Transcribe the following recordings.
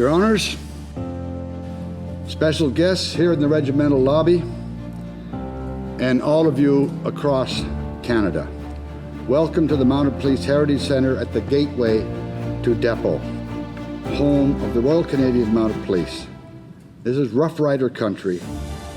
Your Honours, special guests here in the regimental lobby, and all of you across Canada. Welcome to the Mounted Police Heritage Centre at the gateway to Depot, home of the Royal Canadian Mounted Police. This is Rough Rider country,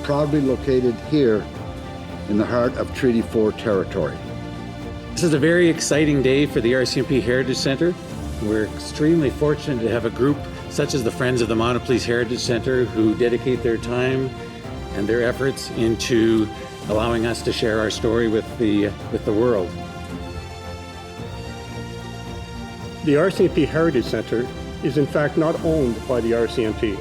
proudly located here in the heart of Treaty 4 territory. This is a very exciting day for the RCMP Heritage Centre. We're extremely fortunate to have a group such as the Friends of the Mounted Police Heritage Centre who dedicate their time and their efforts into allowing us to share our story with the world. The RCMP Heritage Centre is in fact not owned by the RCMP.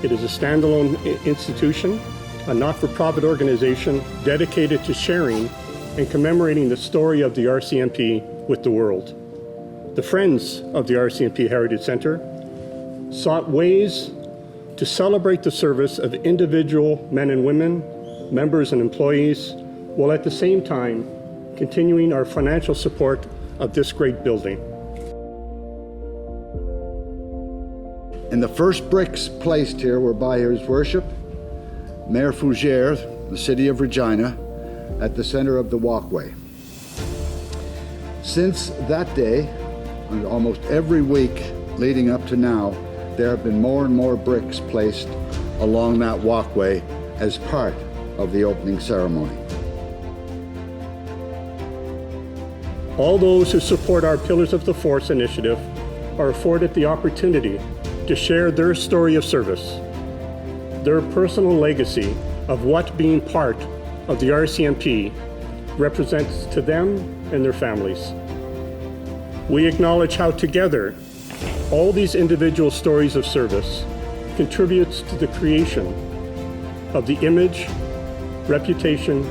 It is a standalone institution, a not-for-profit organization dedicated to sharing and commemorating the story of the RCMP with the world. The Friends of the RCMP Heritage Centre sought ways to celebrate the service of individual men and women, members and employees, while at the same time continuing our financial support of this great building. And the first bricks placed here were by His Worship, Mayor Fougere, the City of Regina, at the center of the walkway. Since that day, and almost every week leading up to now, there have been more and more bricks placed along that walkway as part of the opening ceremony. All those who support our Pillars of the Force initiative are afforded the opportunity to share their story of service, their personal legacy of what being part of the RCMP represents to them and their families. We acknowledge how together all these individual stories of service contributes to the creation of the image, reputation,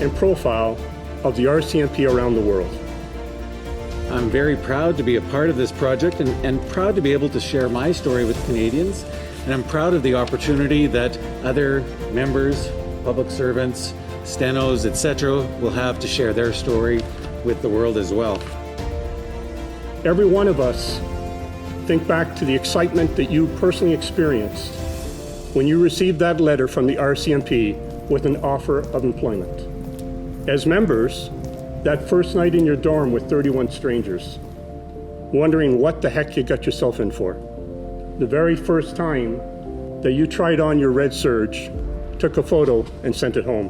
and profile of the RCMP around the world. I'm very proud to be a part of this project and proud to be able to share my story with Canadians. And I'm proud of the opportunity that other members, public servants, stenos, etc. will have to share their story with the world as well. Every one of us think back to the excitement that you personally experienced when you received that letter from the RCMP with an offer of employment. As members, that first night in your dorm with 31 strangers, wondering what the heck you got yourself in for. The very first time that you tried on your red serge, took a photo and sent it home.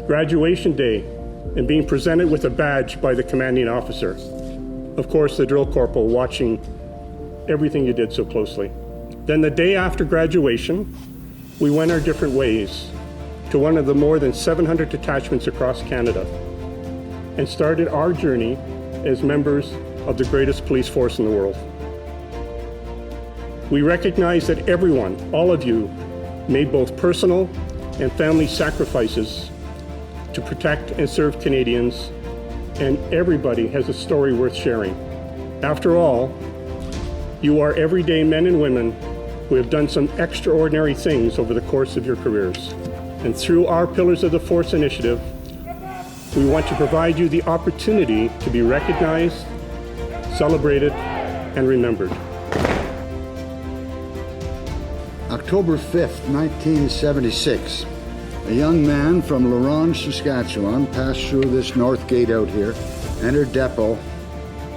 Graduation day and being presented with a badge by the commanding officer. Of course, the drill corporal watching everything you did so closely. Then the day after graduation, we went our different ways to one of the more than 700 detachments across Canada and started our journey as members of the greatest police force in the world. We recognize that everyone, all of you, made both personal and family sacrifices to protect and serve Canadians, and everybody has a story worth sharing. After all, you are everyday men and women who have done some extraordinary things over the course of your careers. And through our Pillars of the Force initiative, we want to provide you the opportunity to be recognized, celebrated, and remembered. October 5th, 1976, a young man from La Ronge, Saskatchewan passed through this north gate out here, entered Depot,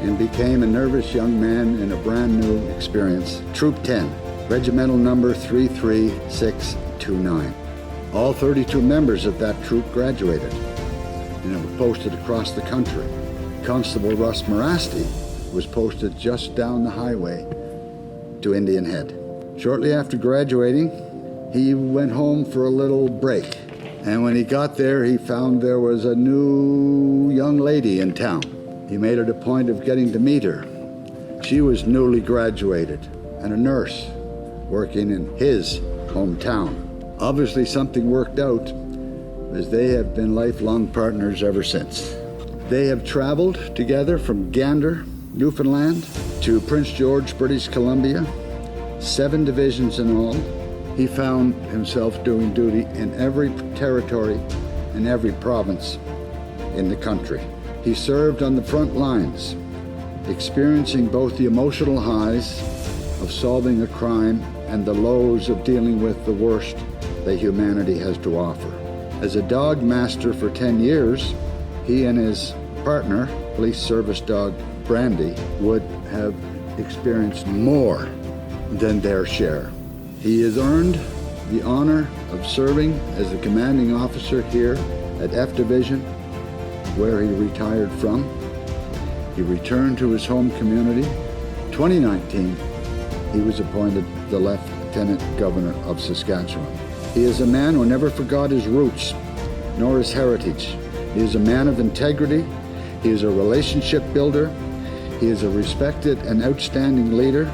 and became a nervous young man in a brand new experience. Troop 10, regimental number 33629. All 32 members of that troop graduated and were posted across the country. Constable Russ Morasti was posted just down the highway to Indian Head. Shortly after graduating, he went home for a little break. And when he got there, he found there was a new young lady in town. He made it a point of getting to meet her. She was newly graduated and a nurse working in his hometown. Obviously something worked out, as they have been lifelong partners ever since. They have traveled together from Gander, Newfoundland, to Prince George, British Columbia, 7 divisions in all. He found himself doing duty in every territory and every province in the country. He served on the front lines, experiencing both the emotional highs of solving a crime and the lows of dealing with the worst that humanity has to offer. As a dog master for 10 years, he and his partner, police service dog Brandy, would have experienced more than their share. He has earned the honor of serving as the commanding officer here at F Division, where he retired from. He returned to his home community. 2019, he was appointed the Lieutenant Governor of Saskatchewan. He is a man who never forgot his roots, nor his heritage. He is a man of integrity. He is a relationship builder. He is a respected and outstanding leader,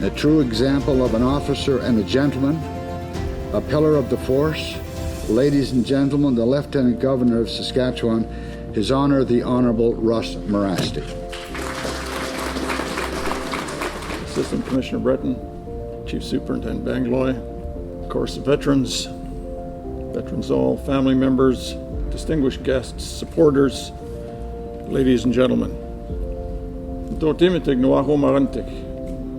a true example of an officer and a gentleman, a pillar of the force. Ladies and gentlemen, the Lieutenant Governor of Saskatchewan, His Honour the Honourable Russ Marasty. Assistant Commissioner Breton, Chief Superintendent Bangaloy, of course the veterans all, family members, distinguished guests, supporters, ladies and gentlemen.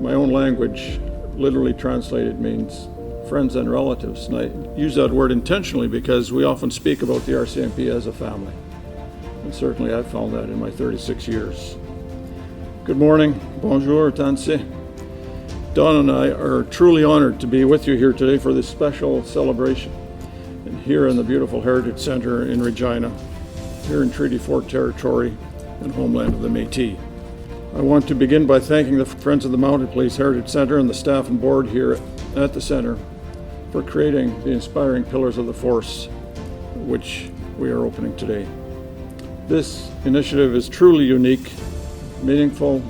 My own language, literally translated, means friends and relatives. And I use that word intentionally because we often speak about the RCMP as a family. And certainly I've found that in my 36 years. Good morning, bonjour, tansi. Don and I are truly honored to be with you here today for this special celebration. And here in the beautiful Heritage Centre in Regina, here in Treaty 4 territory and homeland of the Métis. I want to begin by thanking the Friends of the Mounted Police Heritage Centre and the staff and board here at the centre for creating the inspiring pillars of the force which we are opening today. This initiative is truly unique, meaningful,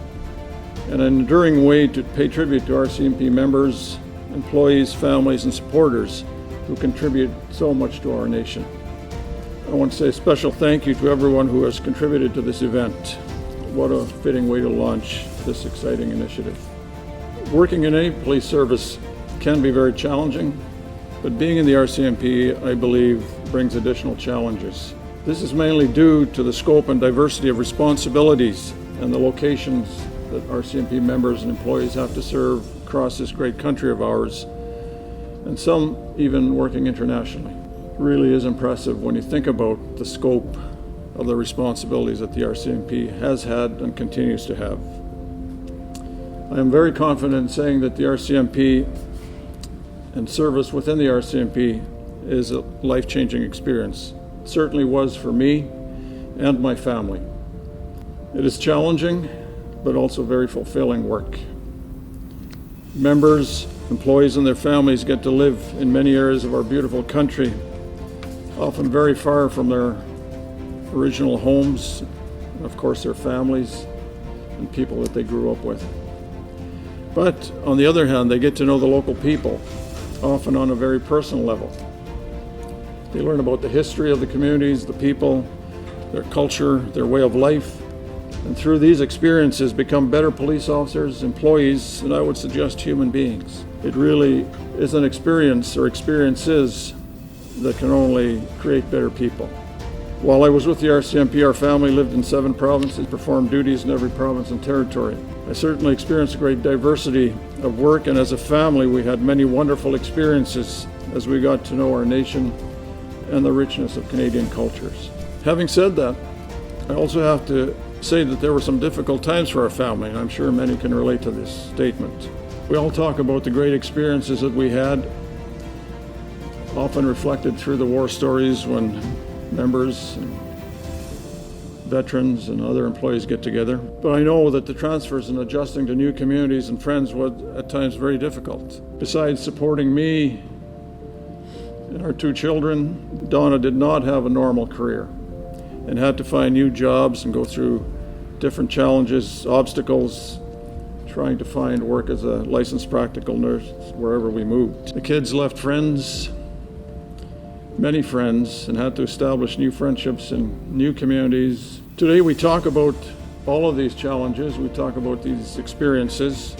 and an enduring way to pay tribute to RCMP members, employees, families, and supporters who contribute so much to our nation. I want to say a special thank you to everyone who has contributed to this event. What a fitting way to launch this exciting initiative. Working in any police service can be very challenging, but being in the RCMP, I believe, brings additional challenges. This is mainly due to the scope and diversity of responsibilities and the locations that RCMP members and employees have to serve across this great country of ours, and some even working internationally. It really is impressive when you think about the scope of the responsibilities that the RCMP has had and continues to have. I am very confident in saying that the RCMP and service within the RCMP is a life-changing experience. It certainly was for me and my family. It is challenging, but also very fulfilling work. Members, employees, and their families get to live in many areas of our beautiful country, often very far from their original homes, and of course their families and people that they grew up with. But on the other hand, they get to know the local people, often on a very personal level. They learn about the history of the communities, the people, their culture, their way of life, and through these experiences become better police officers, employees, and I would suggest human beings. It really is an experience or experiences that can only create better people. While I was with the RCMP, our family lived in 7 provinces, performed duties in every province and territory. I certainly experienced a great diversity of work, and as a family, we had many wonderful experiences as we got to know our nation and the richness of Canadian cultures. Having said that, I also have to say that there were some difficult times for our family, and I'm sure many can relate to this statement. We all talk about the great experiences that we had, often reflected through the war stories when members and veterans and other employees get together. But I know that the transfers and adjusting to new communities and friends was at times very difficult. Besides supporting me and our 2 children, Donna did not have a normal career and had to find new jobs and go through different challenges, obstacles, trying to find work as a licensed practical nurse wherever we moved. The kids left friends, many friends, and had to establish new friendships in new communities. Today we talk about all of these challenges, we talk about these experiences,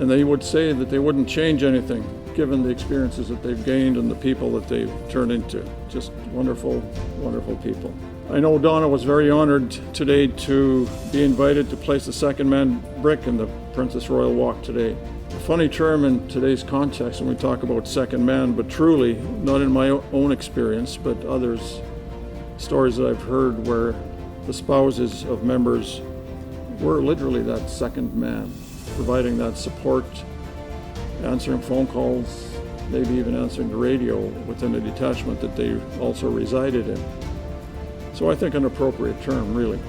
and they would say that they wouldn't change anything given the experiences that they've gained and the people that they've turned into. Just wonderful, wonderful people. I know Donna was very honored today to be invited to place the second man brick in the Princess Royal Walk today. A funny term in today's context when we talk about second man, but truly, not in my own experience, but others, stories that I've heard where the spouses of members were literally that second man, providing that support, answering phone calls, maybe even answering the radio within the detachment that they also resided in. So I think an appropriate term, really.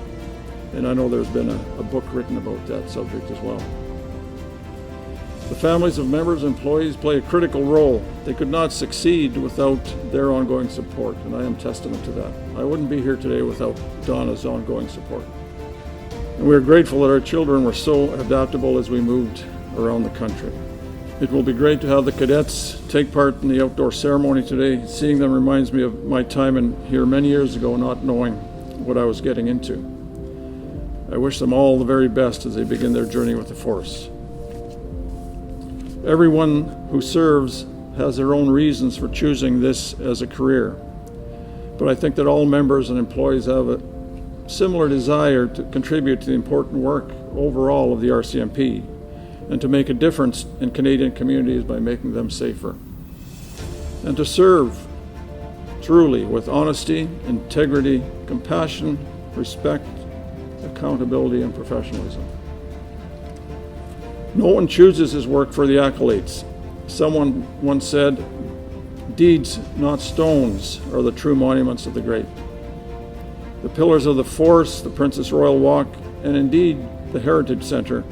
And I know there's been a book written about that subject as well. The families of members and employees play a critical role. They could not succeed without their ongoing support, and I am testament to that. I wouldn't be here today without Donna's ongoing support. And we're grateful that our children were so adaptable as we moved around the country. It will be great to have the cadets take part in the outdoor ceremony today. Seeing them reminds me of my time in here many years ago, not knowing what I was getting into. I wish them all the very best as they begin their journey with the force. Everyone who serves has their own reasons for choosing this as a career, but I think that all members and employees have a similar desire to contribute to the important work overall of the RCMP and to make a difference in Canadian communities by making them safer, and to serve truly with honesty, integrity, compassion, respect, accountability, and professionalism. No one chooses his work for the accolades. Someone once said, "Deeds, not stones, are the true monuments of the great." The pillars of the Force, the Princess Royal Walk, and indeed the Heritage Centre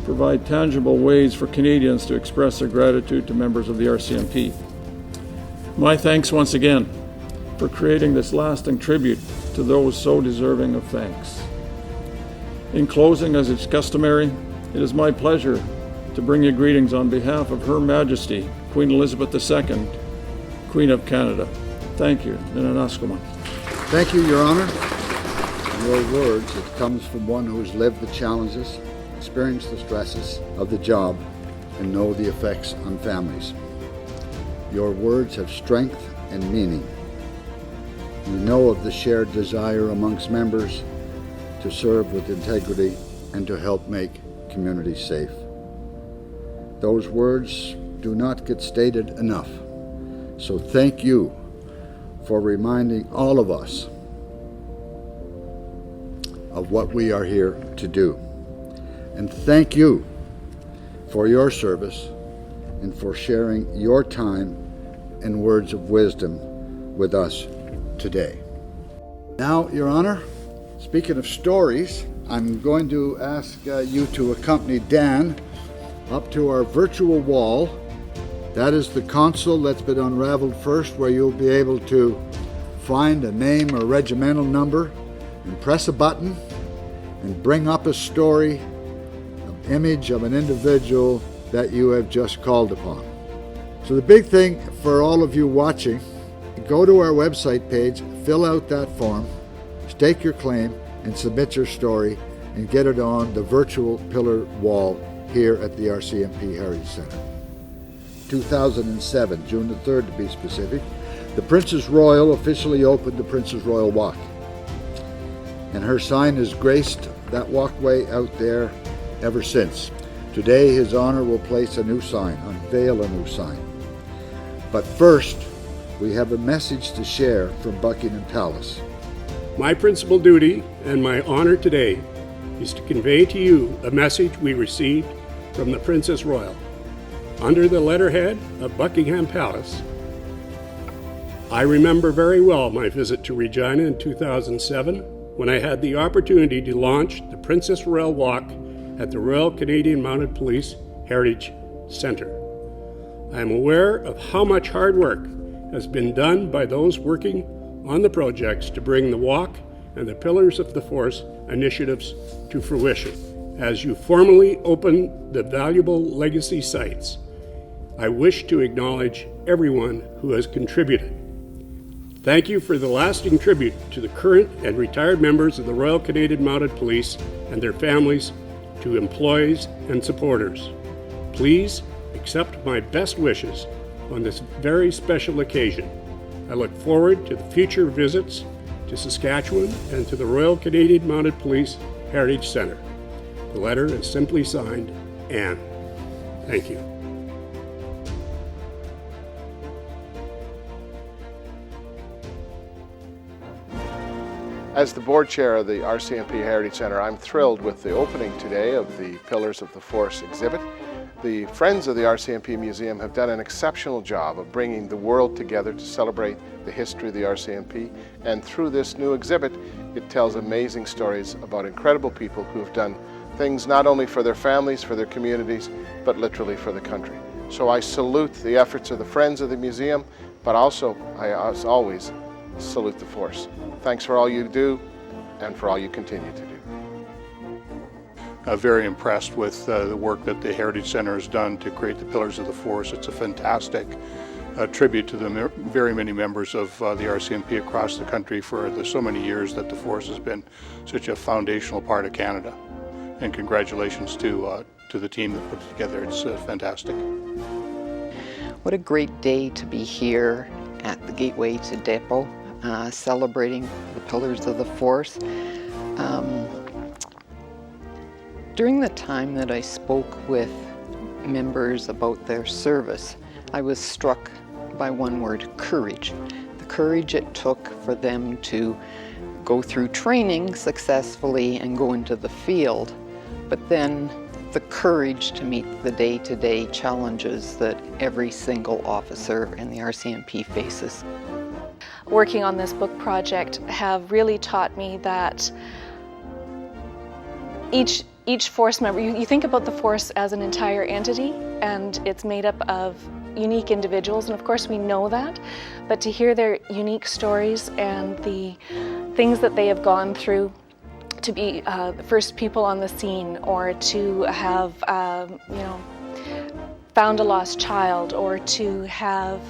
provide tangible ways for Canadians to express their gratitude to members of the RCMP. My thanks once again for creating this lasting tribute to those so deserving of thanks. In closing, as is customary, it is my pleasure to bring you greetings on behalf of Her Majesty, Queen Elizabeth II, Queen of Canada. Thank you. Thank you, Your Honor. In your words, it comes from one who has lived the challenges, experienced the stresses of the job, and know the effects on families. Your words have strength and meaning. You know of the shared desire amongst members to serve with integrity and to help make communities safe. Those words do not get stated enough. So thank you for reminding all of us of what we are here to do. And thank you for your service and for sharing your time and words of wisdom with us today. Now, Your Honor, speaking of stories, I'm going to ask you to accompany Dan up to our virtual wall. That is the console that's been unraveled first, where you'll be able to find a name or regimental number and press a button and bring up a story, an image of an individual that you have just called upon. So the big thing for all of you watching, go to our website page, fill out that form, stake your claim, and submit your story and get it on the virtual pillar wall here at the RCMP Heritage Centre. 2007, June the 3rd to be specific, the Princess Royal officially opened the Princess Royal Walk. And her sign has graced that walkway out there ever since. Today, His Honor will place a new sign, unveil a new sign. But first, we have a message to share from Buckingham Palace. My principal duty and my honor today is to convey to you a message we received from the Princess Royal. Under the letterhead of Buckingham Palace, I remember very well my visit to Regina in 2007 when I had the opportunity to launch the Princess Royal Walk at the Royal Canadian Mounted Police Heritage Centre. I am aware of how much hard work has been done by those working on the projects to bring the Walk and the Pillars of the Force initiatives to fruition. As you formally open the valuable legacy sites, I wish to acknowledge everyone who has contributed. Thank you for the lasting tribute to the current and retired members of the Royal Canadian Mounted Police and their families, to employees and supporters. Please accept my best wishes on this very special occasion. I look forward to the future visits to Saskatchewan and to the Royal Canadian Mounted Police Heritage Centre. The letter is simply signed, Anne. Thank you. As the board chair of the RCMP Heritage Centre, I'm thrilled with the opening today of the Pillars of the Force exhibit. The Friends of the RCMP Museum have done an exceptional job of bringing the world together to celebrate the history of the RCMP, and through this new exhibit, it tells amazing stories about incredible people who have done things not only for their families, for their communities, but literally for the country. So I salute the efforts of the Friends of the Museum, but also, as always, salute the Force. Thanks for all you do and for all you continue to do. Very impressed with the work that the Heritage Centre has done to create the Pillars of the Force. It's a fantastic tribute to the very many members of the RCMP across the country for the so many years that the Force has been such a foundational part of Canada. And congratulations to the team that put it together. It's fantastic. What a great day to be here at the Gateway to Depot, celebrating the Pillars of the Force. During the time that I spoke with members about their service, I was struck by one word: courage. The courage it took for them to go through training successfully and go into the field, but then the courage to meet the day-to-day challenges that every single officer in the RCMP faces. Working on this book project have really taught me that each force member, you think about the force as an entire entity, and it's made up of unique individuals, and of course we know that, but to hear their unique stories and the things that they have gone through, to be the first people on the scene, or to have found a lost child, or to have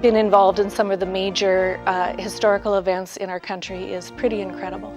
been involved in some of the major historical events in our country, is pretty incredible.